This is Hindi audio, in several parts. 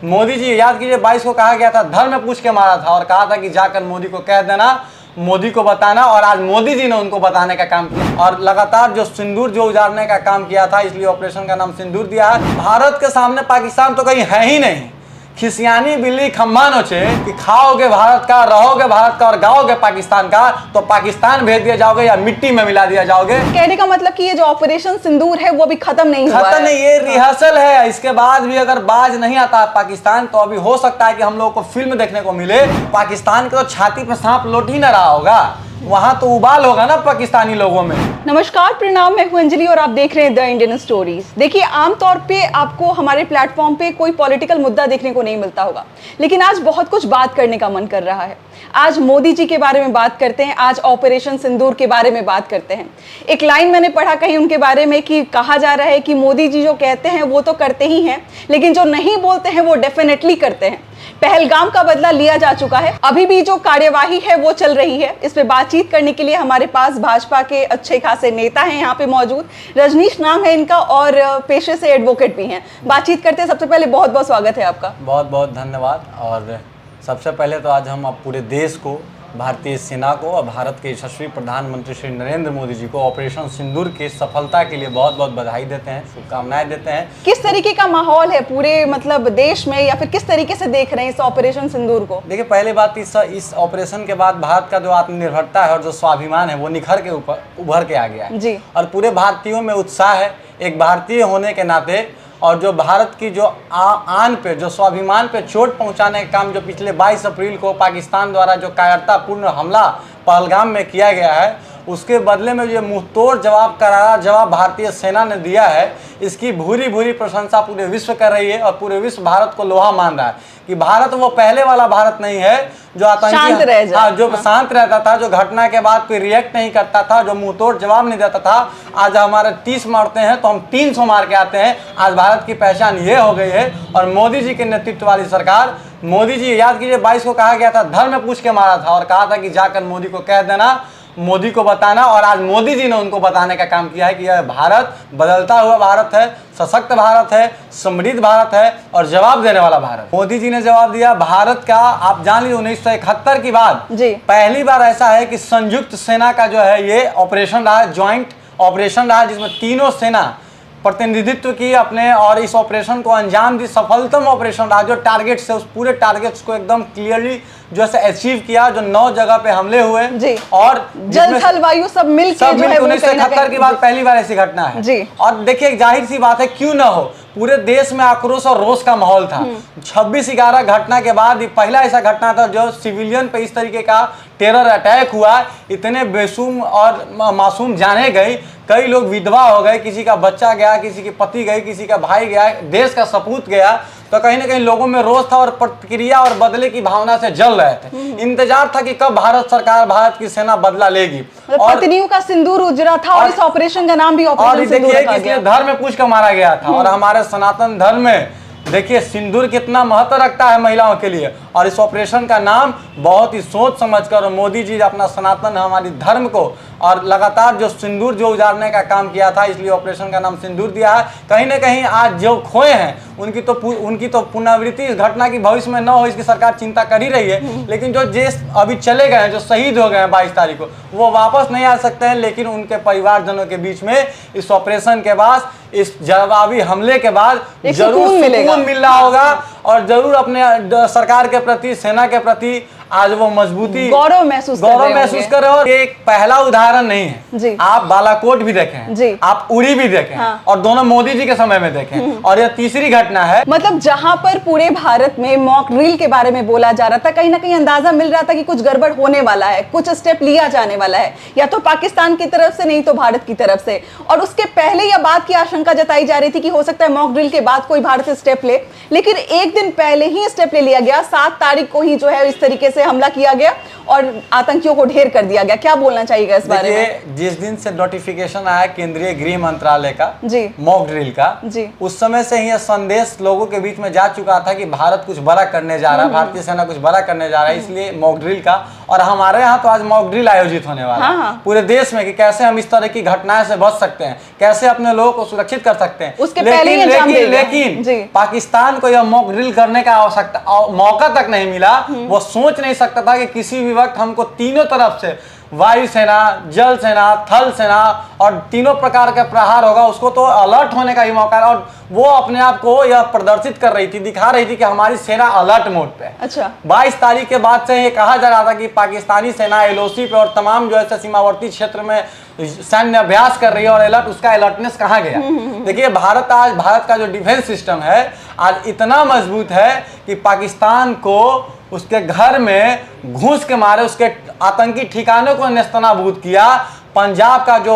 मोदी जी याद कीजिए 22 को कहा गया था, धर्म में पूछ के मारा था और कहा था कि जाकर मोदी को कह देना, मोदी को बताना, और आज मोदी जी ने उनको बताने का काम किया और लगातार जो सिंदूर जो उजाड़ने का काम किया था, इसलिए ऑपरेशन का नाम सिंदूर दिया है। भारत के सामने पाकिस्तान तो कहीं है ही नहीं। खिसियानी बिल्ली खम्बा नोचे कि खाओगे भारत का, रहोगे भारत का और गाओगे पाकिस्तान का, तो पाकिस्तान भेज दिया जाओगे या मिट्टी में मिला दिया जाओगे। कहने का मतलब कि ये जो ऑपरेशन सिंदूर है वो अभी खत्म नहीं हुआ है। खत्म नहीं, ये रिहर्सल है। इसके बाद भी अगर बाज नहीं आता पाकिस्तान, तो अभी हो सकता है कि हम लोगों को फिल्म देखने को मिले। पाकिस्तान के तो छाती पे सांप लौट ही न रहा होगा, वहां तो उबाल होगा ना पाकिस्तानी लोगों में। नमस्कार, प्रणाम, मैं हूं अंजलि और आप देख रहे हैं द इंडियन स्टोरीज। देखिए, आमतौर पे आपको हमारे प्लेटफॉर्म पे कोई पॉलिटिकल मुद्दा देखने को नहीं मिलता होगा, लेकिन आज बहुत कुछ बात करने का मन कर रहा है। आज मोदी जी के बारे में बात करते हैं, आज ऑपरेशन सिंदूर के बारे में बात करते हैं। एक लाइन मैंने पढ़ा कहीं उनके बारे में कि कहा जा रहा है कि मोदी जी जो कहते हैं वो तो करते ही हैं, लेकिन जो नहीं बोलते हैं वो डेफिनेटली करते हैं। पहलगाम का बदला लिया जा चुका है, अभी भी जो कार्यवाही है वो चल रही है। इस पे बातचीत करने के लिए हमारे पास भाजपा के अच्छे खासे नेता हैं यहाँ पे मौजूद। रजनीश नाम है इनका और पेशे से एडवोकेट भी हैं। बातचीत करते हैं, सबसे पहले बहुत बहुत स्वागत है आपका। बहुत बहुत धन्यवाद। और सबसे पहले तो आज हम अब पूरे देश को, भारतीय सेना को और भारत के यशस्वी प्रधानमंत्री श्री नरेंद्र मोदी जी को ऑपरेशन सिंदूर की सफलता के लिए बहुत बहुत बधाई देते हैं, शुभकामनाएं देते हैं। किस तरीके का माहौल है पूरे मतलब देश में, या फिर किस तरीके से देख रहे हैं इस ऑपरेशन सिंदूर को? देखिए, पहली बात, इस ऑपरेशन के बाद भारत का जो आत्मनिर्भरता है और जो स्वाभिमान है वो निखर के ऊपर उभर के आ गया है जी। और पूरे भारतीयों में उत्साह है एक भारतीय होने के नाते। और जो भारत की जो आन पे, जो स्वाभिमान पे चोट पहुंचाने का काम जो पिछले 22 अप्रैल को पाकिस्तान द्वारा जो कायरतापूर्ण हमला पहलगाम में किया गया है, उसके बदले में जो मुंहतोड़ जवाब, करारा जवाब भारतीय सेना ने दिया है, इसकी भूरी भूरी प्रशंसा पूरे विश्व कर रही है। और पूरे विश्व भारत को लोहा मान रहा है कि भारत वो पहले वाला भारत नहीं है जो आतंकी शांत रहता था, जो घटना के बाद कोई रिएक्ट नहीं करता था, जो मुंहतोड़ जवाब नहीं देता था। आज हमारे 30 मारते हैं तो हम 300 मार के आते हैं। आज भारत की पहचान ये हो गई है। और मोदी जी के नेतृत्व वाली सरकार, मोदी जी याद कीजिए 22 को कहा गया था, धर्म में पूछ के मारा था और कहा था कि जाकर मोदी को कह देना, मोदी को बताना, और आज मोदी जी ने उनको बताने का काम किया है कि यह भारत बदलता हुआ भारत है, सशक्त भारत है, समृद्ध भारत है और जवाब देने वाला भारत। मोदी जी ने जवाब दिया भारत का। आप जान लीजिए 1971 की बाद पहली बार ऐसा है कि संयुक्त सेना का जो है ये ऑपरेशन रहा, ज्वाइंट ऑपरेशन रहा, जिसमें तीनों सेना प्रतिनिधित्व की अपने, और इस ऑपरेशन को अंजाम दी। सफलतम ऑपरेशन रहा जो टारगेट से, उस पूरे टारगेट्स को एकदम क्लियरली जो है अचीव किया, जो 9 जगह पे हमले हुए जी। और जल थल वायु सब मिलकर 1971 की बाद पहली बार ऐसी घटना है जी। और देखिए, जाहिर सी बात है, क्यों ना हो, पूरे देश में आक्रोश और रोष का माहौल था। 26/11 घटना के बाद पहला ऐसा घटना था जो सिविलियन पे इस तरीके का टेरर अटैक हुआ। इतने बेशुम और मासूम जाने गई, कई लोग विधवा हो गए, किसी का बच्चा गया, किसी के पति गए, किसी का भाई गया, देश का सपूत गया। तो कहीं ना कहीं लोगों में रोष था और प्रतिक्रिया और बदले की भावना से जल रहे थे। इंतजार था कि कब भारत सरकार, भारत की सेना बदला लेगी। और पत्नियों का सिंदूर उजरा था और इस ऑपरेशन का नाम भी ऑपरेशन सिंदूर रखा गया। धर्म में पूछ कर मारा गया था। और हमारे सनातन धर्म में देखिए सिंदूर कितना महत्व रखता है महिलाओं के लिए। और इस ऑपरेशन का नाम बहुत ही सोच समझकर मोदी जी अपना सनातन हमारी धर्म को और लगातार जो सिंदूर जो उजाड़ने का काम किया था, इसलिए ऑपरेशन का नाम सिंदूर दिया है। कहीं ना कहीं आज जो खोए हैं उनकी तो पुनरावृत्ति इस घटना की भविष्य में न हो, इसकी सरकार चिंता कर ही रही है। लेकिन जो देश अभी चले गए हैं, जो शहीद हो गए हैं 22 तारीख को, वो वापस नहीं आ सकते हैं। लेकिन उनके परिवारजनों के बीच में इस ऑपरेशन के बाद, इस जवाबी हमले के बाद जरूर सुकून मिल रहा होगा और जरूर अपने सरकार के प्रति, सेना के प्रति आज वो मजबूती, गौरव महसूस कर रहे हो। ये एक पहला उदाहरण नहीं है जी। आप बालाकोट भी देखें, आप उड़ी भी देखें, हाँ। और दोनों मोदी जी के समय में देखें। और यह तीसरी घटना है, मतलब जहां पर पूरे भारत में मॉक ड्रिल के बारे में बोला जा रहा था, कहीं ना कहीं अंदाजा मिल रहा था कि कुछ गड़बड़ होने वाला है, कुछ स्टेप लिया जाने वाला है, या तो पाकिस्तान की तरफ से, नहीं तो भारत की तरफ से। और उसके पहले या बाद की आशंका जताई जा रही थी कि हो सकता है मॉक ड्रिल के बाद कोई भारत स्टेप ले, लेकिन एक दिन पहले ही स्टेप ले लिया गया। 7 तारीख को ही जो है इस तरीके से हमला किया गया और आतंकियों को ढेर कर दिया गया। क्या बोलना चाहिए इस बारे में? जिस दिन से नोटिफिकेशन आया केंद्रीय गृह मंत्रालय का जी, मॉक ड्रिल का जी, उस समय से ही यह संदेश लोगों के बीच में जा चुका था कि भारत कुछ बड़ा करने जा रहा है, भारतीय सेना कुछ बड़ा करने जा रहा है, इसलिए मॉक ड्रिल का और हमारे यहाँ तो आज मॉक ड्रिल आयोजित होने वाला है हाँ। पूरे देश में कि कैसे हम इस तरह की घटनाएं से बच सकते हैं, कैसे अपने लोगों को सुरक्षित कर सकते हैं। उसके पहले ही अंजाम दे दिया। जी। लेकिन पाकिस्तान को यह मॉक ड्रिल करने का आवश्यकता मौका तक नहीं मिला। वो सोच नहीं सकता था कि किसी भी वक्त हमको तीनों तरफ से वायुसेना, जल सेना, थल सेना और तीनों प्रकार का प्रहार होगा। उसको तो अलर्ट होने का ही मौका है और वो अपने आप को यह प्रदर्शित कर रही थी, दिखा रही थी कि हमारी सेना अलर्ट मोड पे है। अच्छा। 22 तारीख के बाद से ये कहा जा रहा था कि पाकिस्तानी सेना एलओसी पे और तमाम जो है सीमावर्ती क्षेत्र में सैन्य अभ्यास कर रही है और अलर्ट, उसका अलर्टनेस कहाँ गया? देखिए भारत का जो डिफेंस सिस्टम है आज इतना मजबूत है कि पाकिस्तान को उसके घर में घुस के मारे उसके आतंकी ठिकानों को नेस्तनाबूद किया। पंजाब का जो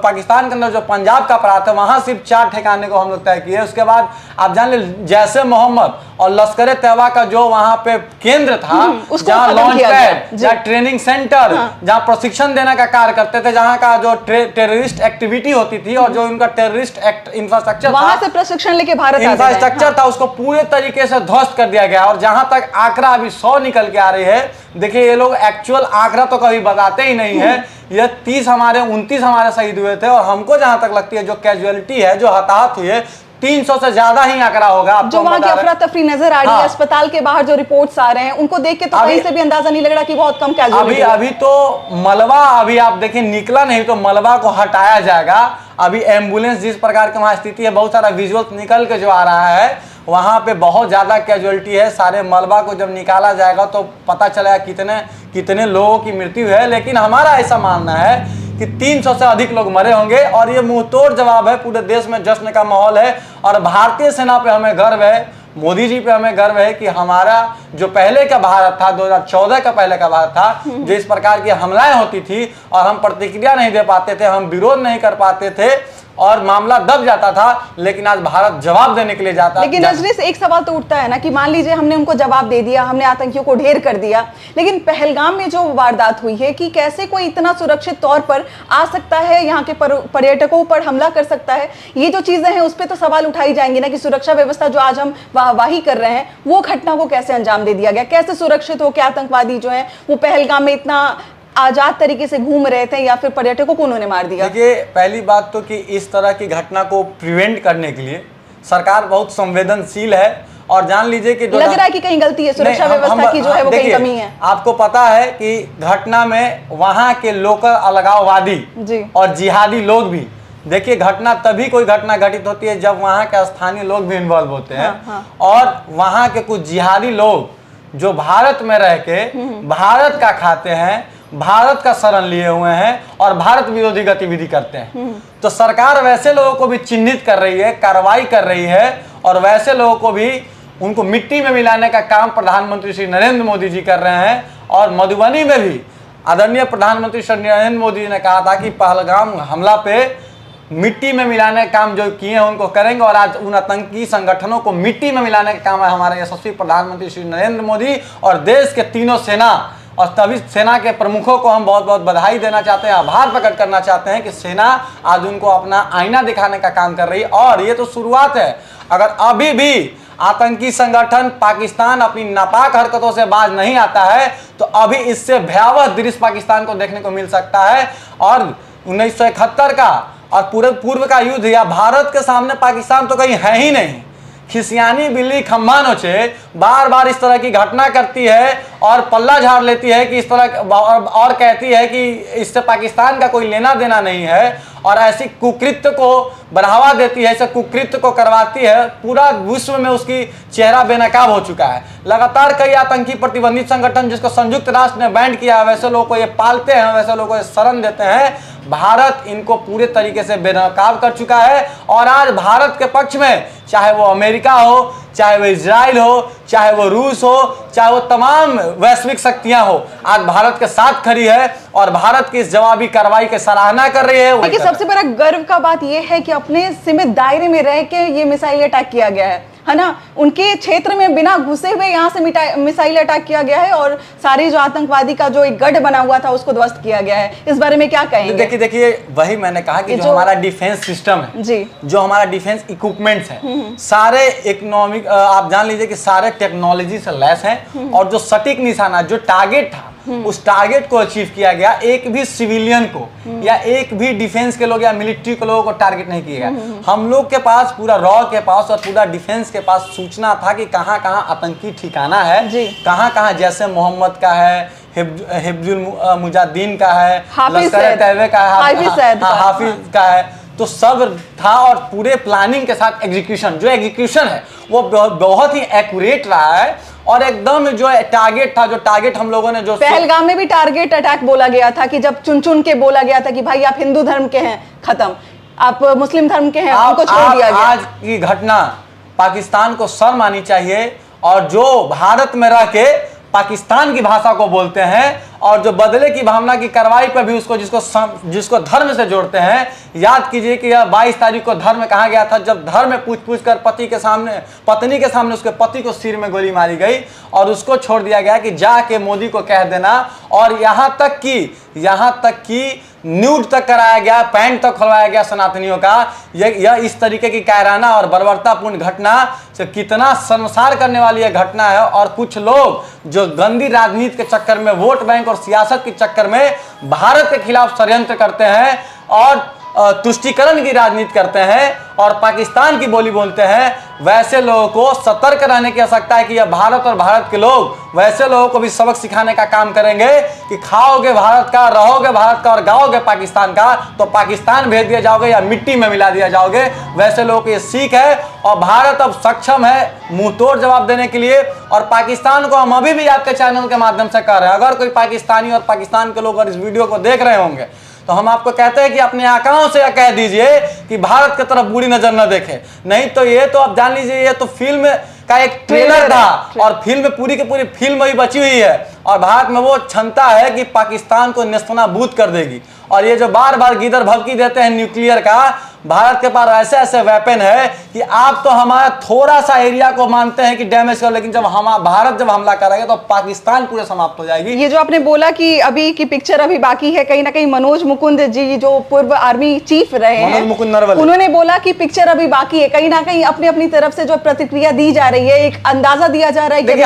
पाकिस्तान के अंदर जो पंजाब का प्रांत है वहां सिर्फ 4 ठिकाने को हम लोग तय किए। उसके बाद आप जान ले जैसे मोहम्मद और लश्कर तैयबा का जो वहां पे केंद्र था, जहां लॉन्च पैड, जहां ट्रेनिंग सेंटर, जहां प्रशिक्षण देने का कार्य करते थे, जहां का जो टेररिस्ट एक्टिविटी होती थी और जो उनका टेररिस्ट इंफ्रास्ट्रक्चर वहां से प्रशिक्षण लेके भारत इंफ्रास्ट्रक्चर था, उसको पूरे तरीके से ध्वस्त कर दिया गया। और जहां तक आंकड़ा अभी 100 निकल के आ रही है, देखिए ये लोग एक्चुअल आंकड़ा तो कभी बताते ही नहीं है। ये 29 हमारे शहीद हुए थे और हमको जहां तक लगती है जो कैजुअलिटी है, जो हताहत हुई है, 300 से ज्यादा ही आंकड़ा होगा। जो वहाँ की अफरा तफरी नजर आ रही है, अस्पताल के बाहर जो रिपोर्ट्स आ रहे हैं उनको देख के तो कहीं से भी अंदाजा नहीं लग रहा कि बहुत कम कैजुअलिटी है। अभी तो मलबा अभी आप देखिए निकला नहीं तो मलबा को हटाया जाएगा। अभी एम्बुलेंस जिस प्रकार की वहाँ स्थिति है, बहुत सारा विजुअल्स निकल के जो आ रहा है वहाँ पे बहुत ज़्यादा कैजुअलिटी है। सारे मलबा को जब निकाला जाएगा तो पता चलेगा कितने लोगों की मृत्यु है। लेकिन हमारा ऐसा मानना है कि 300 से अधिक लोग मरे होंगे और ये मुंहतोड़ जवाब है। पूरे देश में जश्न का माहौल है और भारतीय सेना पे हमें गर्व है, मोदी जी पे हमें गर्व है कि हमारा जो पहले का भारत था, 2014 का पहले का भारत था, जो इस प्रकार की हमलाएं होती थी और हम प्रतिक्रिया नहीं दे पाते थे, हम विरोध नहीं कर पाते थे और मामला दब जाता था, लेकिन आज भारत जवाब देने के लिए जाता है। लेकिन नजरे से एक सवाल तो उठता है ना कि मान लीजिए हमने उनको जवाब दे दिया, हमने आतंकियों को ढेर कर दिया, लेकिन पहलगाम में जो वारदात हुई है कि कैसे कोई इतना सुरक्षित तौर पर आ सकता है, यहाँ के पर्यटकों पर हमला कर सकता है, ये जो चीजें हैं उस पर तो सवाल उठाई जाएंगी ना कि सुरक्षा व्यवस्था जो आज हम वाहवाही कर रहे हैं वो घटना को कैसे अंजाम दे दिया गया, कैसे सुरक्षित हो के आतंकवादी जो है वो पहलगाम में इतना आजाद तरीके से घूम रहे थे या फिर पर्यटकों को उन्होंने मार दिया। देखिए पहली बात तो कि इस तरह की घटना को प्रिवेंट करने के लिए सरकार बहुत संवेदनशील है और जान लीजिए कि लग रहा है कि कहीं गलती है, सुरक्षा व्यवस्था की जो है वो कहीं कमी है। आपको पता है कि घटना में वहां के लोकल अलगाववादी और जिहादी लोग भी, देखिए घटना तभी कोई घटना घटित होती है जब वहां के स्थानीय लोग भी इन्वॉल्व होते हैं। और वहां के कुछ जिहादी लोग जो भारत में रह के भारत का खाते हैं, भारत का शरण लिए हुए हैं और भारत विरोधी गतिविधि करते हैं, तो सरकार वैसे लोगों को भी चिन्हित कर रही है, कार्रवाई कर रही है और वैसे लोगों को भी उनको मिट्टी में मिलाने का काम प्रधानमंत्री श्री नरेंद्र मोदी जी कर रहे हैं। और मधुबनी में भी आदरणीय प्रधानमंत्री श्री नरेंद्र मोदी जी ने कहा था कि पहलगाम हमला पे मिट्टी में मिलाने का काम जो किए हैं उनको करेंगे और आज उन आतंकी संगठनों को मिट्टी में मिलाने का काम है हमारे यशस्वी प्रधानमंत्री श्री नरेंद्र मोदी और देश के तीनों सेना और तभी सेना के प्रमुखों को हम बहुत बहुत बधाई देना चाहते हैं, आभार प्रकट करना चाहते हैं कि सेना आज उनको अपना आईना दिखाने का काम कर रही है। और ये तो शुरुआत है, अगर अभी भी आतंकी संगठन पाकिस्तान अपनी नापाक हरकतों से बाज नहीं आता है तो अभी इससे भयावह दृश्य पाकिस्तान को देखने को मिल सकता है। और 1971 का और पूरे पूर्व का युद्ध या भारत के सामने पाकिस्तान तो कहीं है ही नहीं। खिसियानी बिल्ली खम्भा नोचे बार बार इस तरह की घटना करती है और पल्ला झाड़ लेती है कि इस तरह और कहती है कि इससे पाकिस्तान का कोई लेना देना नहीं है और ऐसी कुकृत्य को बढ़ावा देती है, ऐसे कुकृत्य को करवाती है। पूरा विश्व में उसकी चेहरा बेनकाब हो चुका है। लगातार कई आतंकी प्रतिबंधित संगठन जिसको संयुक्त राष्ट्र ने बैंड किया है, वैसे लोगों को ये पालते हैं, वैसे लोगों को ये शरण देते हैं। भारत इनको पूरे तरीके से बेनकाब कर चुका है और आज भारत के पक्ष में चाहे वो अमेरिका हो, चाहे वो इजराइल हो, चाहे वो रूस हो, चाहे वो तमाम वैश्विक शक्तियां हो, आज भारत के साथ खड़ी है और भारत की इस जवाबी कार्रवाई की सराहना कर रही है। देखिए सबसे बड़ा गर्व का बात यह है कि अपने सीमित दायरे में रह के ये मिसाइल अटैक किया गया है ना। उनके क्षेत्र में बिना घुसे हुए यहाँ से मिसाइल अटैक किया गया है और सारे जो आतंकवादी का जो एक गढ़ बना हुआ था उसको ध्वस्त किया गया है। इस बारे में क्या कहेंगे? देखिए वही मैंने कहा कि जो हमारा डिफेंस सिस्टम है जी, जो हमारा डिफेंस इक्विपमेंट्स है, सारे इकोनॉमिक आप जान लीजिए कि सारे टेक्नोलॉजी से लैस हैं और जो सटीक निशाना जो टारगेट था उस टारगेट को अचीव किया गया। एक भी सिविलियन को या एक भी डिफेंस के लोग या मिलिट्री के लोगों को टारगेट नहीं किया गया। हम लोग के पास, पूरा रॉ के पास और पूरा डिफेंस के पास सूचना था कि कहाँ कहाँ आतंकी ठिकाना है, कहाँ कहाँ जैसे मोहम्मद का है, हिब्जुल मुजाहिदीन का है, लश्कर तैयबा का है, हाफिज का है, तो सब था। और पूरे प्लानिंग के साथ एग्जीक्यूशन, जो एग्जीक्यूशन है वो बहुत ही एक्यूरेट रहा है। और एकदम जो टारगेट था, जो टारगेट हम लोगों ने जो पहलगाम में भी टारगेट अटैक बोला गया था कि जब चुन चुन के बोला गया था कि भाई आप हिंदू धर्म के हैं, खत्म, आप मुस्लिम धर्म के हैं, उनको छोड़ दिया गया। आज की घटना पाकिस्तान को शर्म आनी चाहिए। और जो भारत में रह के पाकिस्तान की भाषा को बोलते हैं और जो बदले की भावना की कार्रवाई पर भी उसको जिसको धर्म से जोड़ते हैं। याद कीजिए कि यह 22 तारीख को धर्म कहा गया था, जब धर्म में पूछ कर पत्नी के सामने उसके पति को सिर में गोली मारी गई और उसको छोड़ दिया गया कि जाके मोदी को कह देना। और यहाँ तक कि न्यूड तक कराया गया, पैंट तक खुलवाया गया सनातनियों का। यह इस तरीके की कायराना और बर्बरतापूर्ण घटना से कितना शर्मसार करने वाली यह घटना है। और कुछ लोग जो गंदी राजनीति के चक्कर में, वोट बैंक और सियासत के चक्कर में भारत के खिलाफ षड्यंत्र करते हैं और तुष्टीकरण की राजनीति करते हैं और पाकिस्तान की बोली बोलते हैं, वैसे लोगों को सतर्क रहने की आवश्यकता है कि यह भारत और भारत के लोग वैसे लोगों को भी सबक सिखाने का काम करेंगे कि खाओगे भारत का, रहोगे भारत का और गाओगे पाकिस्तान का, तो पाकिस्तान भेज दिया जाओगे या मिट्टी में मिला दिया जाओगे। वैसे लोगों को ये सीख है और भारत अब सक्षम है मुंह तोड़ जवाब देने के लिए। और पाकिस्तान को हम अभी भी आपके चैनल के माध्यम से कह रहे हैं, अगर कोई पाकिस्तानी और पाकिस्तान के लोग अगर इस वीडियो को देख रहे होंगे तो हम आपको कहते हैं कि अपने आकाओं से कह दीजिए कि भारत की तरफ बुरी नजर न देखे। नहीं तो ये तो आप जान लीजिए, ये तो फिल्म का एक ट्रेलर था और फिल्म पूरी की पूरी फिल्म वही बची हुई है। और भारत में वो क्षमता है कि पाकिस्तान को नेस्तनाबूद कर देगी। और ये जो बार बार गीदड़ भभकी देते हैं न्यूक्लियर का, भारत के पास ऐसे ऐसे वेपन है कि आप तो हमारा थोड़ा सा एरिया को मानते हैं कि डैमेज कर, लेकिन जब भारत जब हमला करेगा तो पाकिस्तान पूरे समाप्त हो जाएगी। ये जो आपने बोला कि अभी की पिक्चर अभी बाकी है, कहीं ना कहीं मनोज मुकुंद जी जो पूर्व आर्मी चीफ रहे हैं, उन्होंने बोला कि पिक्चर अभी बाकी है। कहीं ना कहीं अपनी अपनी तरफ से जो प्रतिक्रिया दी जा रही है, एक अंदाजा दिया जा रहा है कि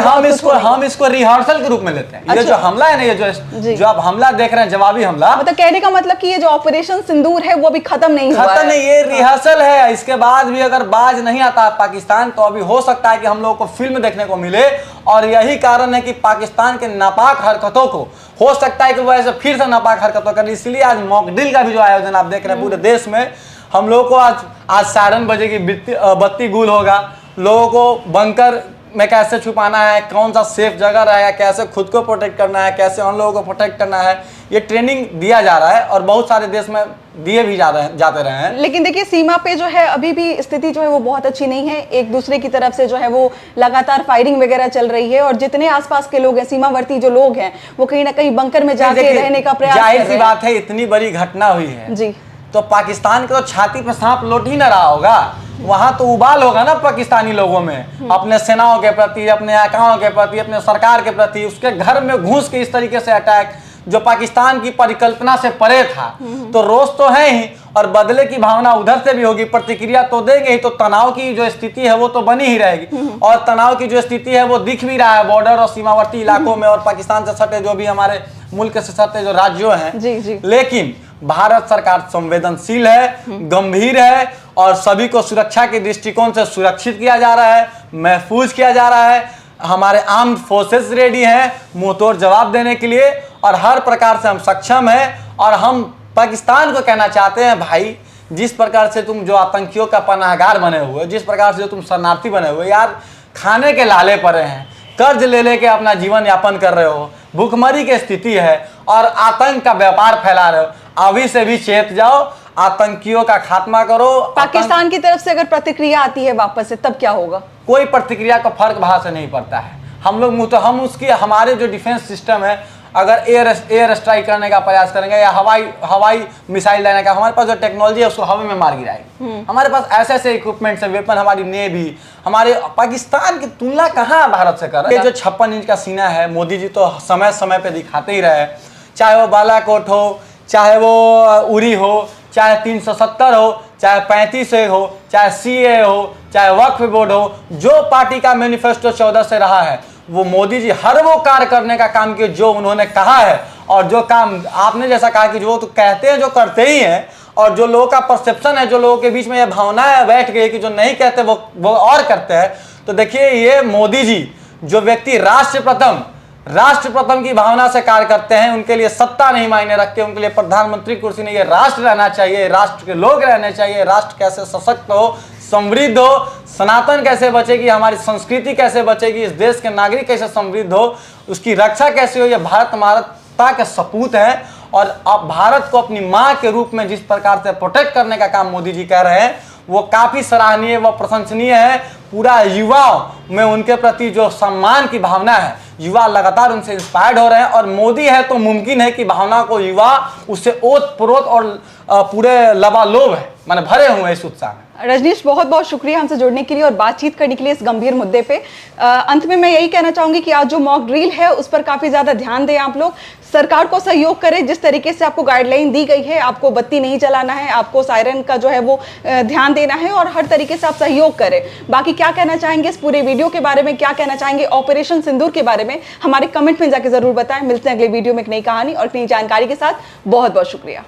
हम इसको रिहर्सल के रूप में लेते हैं। ये जो हमला है ना, ये जो आप हमला देख रहे हैं, जवाबी हमला, मतलब कहने का मतलब कि ये जो ऑपरेशन सिंदूर है वो अभी खत्म नहीं हुआ है। ये रिहर्सल है। इसके बाद भी अगर बाज नहीं आता पाकिस्तान तो अभी हो सकता है कि हम लोगों को फिल्म देखने को मिले। और यही कारण है कि पाकिस्तान के नापाक हरकतों को हो सकता है कि वो ऐसे फिर से नापाक हरकतों करें। इसलिए आज मॉक ड्रिल का भी जो आयोजन आप देख रहे हैं पूरे देश में, हम लोग को आज सायरन बजेगी, बत्ती गुल होगा, लोगों को बंकर में कैसे छुपाना है, कौन सा सेफ जगह रहेगा, कैसे खुद को प्रोटेक्ट करना है, कैसे उन लोगों को प्रोटेक्ट करना है, ये ट्रेनिंग दिया जा रहा है और बहुत सारे देश में दिए भी जाते रहे हैं। लेकिन देखिए सीमा पे जो है अभी भी स्थिति जो है वो बहुत अच्छी नहीं है। एक दूसरे की तरफ से जो है वो लगातार फायरिंग वगैरह चल रही है और जितने आसपास के लोग हैं, सीमावर्ती जो लोग हैं, वो कहीं ना कहीं बंकर में जाके रहने का प्रयास कर रहे हैं। जाहिर सी बात है, इतनी बड़ी घटना हुई है जी, तो पाकिस्तान के तो छाती पर सांप लौट ही ना रहा होगा। वहां तो उबाल होगा ना पाकिस्तानी लोगों में, अपने सेनाओं के प्रति, अपने आकाओं के प्रति, अपने सरकार के प्रति। उसके घर में घुस के इस तरीके से अटैक जो पाकिस्तान की परिकल्पना से परे था, तो रोज तो है ही और बदले की भावना उधर से भी होगी, प्रतिक्रिया तो देंगे ही। तो तनाव की जो स्थिति है वो तो बनी ही रहेगी और तनाव की जो स्थिति है वो दिख भी रहा है बॉर्डर और सीमावर्ती इलाकों में और पाकिस्तान से सटे जो भी हमारे मुल्क से सटे जो राज्यों हैं। जी जी। लेकिन भारत सरकार संवेदनशील है, गंभीर है और सभी को सुरक्षा के दृष्टिकोण से सुरक्षित किया जा रहा है, महफूज किया जा रहा है। हमारे आर्म फोर्सेस रेडी हैं मुंह तोड़ जवाब देने के लिए और हर प्रकार से हम सक्षम हैं। और हम पाकिस्तान को कहना चाहते हैं, भाई जिस प्रकार से तुम जो आतंकियों का पनाहगार बने हुए, जिस प्रकार से जो तुम शरणार्थी बने हुए, यार खाने के लाले पड़े हैं, कर्ज ले लेके अपना जीवन यापन कर रहे हो, भूखमरी की स्थिति है और आतंक का व्यापार फैला रहे हो, अभी से भी चेत जाओ, आतंकियों का खात्मा करो। पाकिस्तान की तरफ से अगर प्रतिक्रिया आती है वापस से, तब क्या होगा? कोई प्रतिक्रिया का फर्क वहां से नहीं पड़ता है। हम लोग हम उसकी हमारे जो डिफेंस सिस्टम है, अगर एयर स्ट्राइक करने का प्रयास करेंगे या हवाई मिसाइल लेने का, हमारे पास जो टेक्नोलॉजी है उसको हवा में मार गिराएगी। हमारे पास ऐसे ऐसे इक्विपमेंट्स है, वेपन, हमारी नेवी, हमारे पाकिस्तान की तुलना कहाँ भारत से कर रहे हैं। ये जो 56 इंच का सीना है, मोदी जी तो समय समय पे दिखाते ही रहे, चाहे वो बालाकोट हो, चाहे वो उरी हो, चाहे 370 हो, चाहे 35A हो, चाहे CA हो, चाहे वक्फ बोर्ड हो, जो पार्टी का मैनिफेस्टो 14 से रहा है वो मोदी जी हर वो कार्य करने का काम किए जो उन्होंने कहा है, और जो काम आपने जैसा कहा कि जो तो कहते हैं जो करते ही हैं, और जो लोगों का परसेप्शन है, जो लोगों के बीच में ये भावना है बैठ गई कि जो नहीं कहते वो और करते हैं। तो देखिए ये मोदी जी जो व्यक्ति राष्ट्र प्रथम की भावना से कार्य करते हैं, उनके लिए सत्ता नहीं मायने रखते, उनके लिए प्रधानमंत्री कुर्सी नहीं, ये राष्ट्र रहना चाहिए, राष्ट्र के लोग रहने चाहिए, राष्ट्र कैसे सशक्त हो, समृद्ध हो, सनातन कैसे बचेगी, हमारी संस्कृति कैसे बचेगी, इस देश के नागरिक कैसे समृद्ध हो, उसकी रक्षा कैसे हो, ये भारत माता के सपूत हैं। और अब भारत को अपनी माँ के रूप में जिस प्रकार से प्रोटेक्ट करने का काम मोदी जी कर रहे हैं, वो काफ़ी सराहनीय व प्रशंसनीय है। पूरा युवाओं में उनके प्रति जो सम्मान की भावना है, युवा लगातार उनसे इंस्पायर्ड हो रहे हैं, और मोदी है तो मुमकिन है कि भावना को युवा उससे ओतप्रोत और पूरे लबालोब है माने भरे हुए हैं इस उत्साह में। रजनीश, बहुत बहुत शुक्रिया हमसे जुड़ने के लिए और बातचीत करने के लिए इस गंभीर मुद्दे पे। अंत में मैं यही कहना चाहूंगी कि आज जो मॉक ड्रिल है उस पर काफ़ी ज़्यादा ध्यान दें आप लोग, सरकार को सहयोग करें। जिस तरीके से आपको गाइडलाइन दी गई है, आपको बत्ती नहीं जलाना है, आपको सायरन का जो है वो ध्यान देना है, और हर तरीके से आप सहयोग करें। बाकी क्या कहना चाहेंगे इस पूरे वीडियो के बारे में, क्या कहना चाहेंगे ऑपरेशन सिंदूर के बारे में, हमारे कमेंट में जाके ज़रूर बताएं। मिलते हैं अगले वीडियो में एक नई कहानी और एक नई जानकारी के साथ। बहुत बहुत शुक्रिया।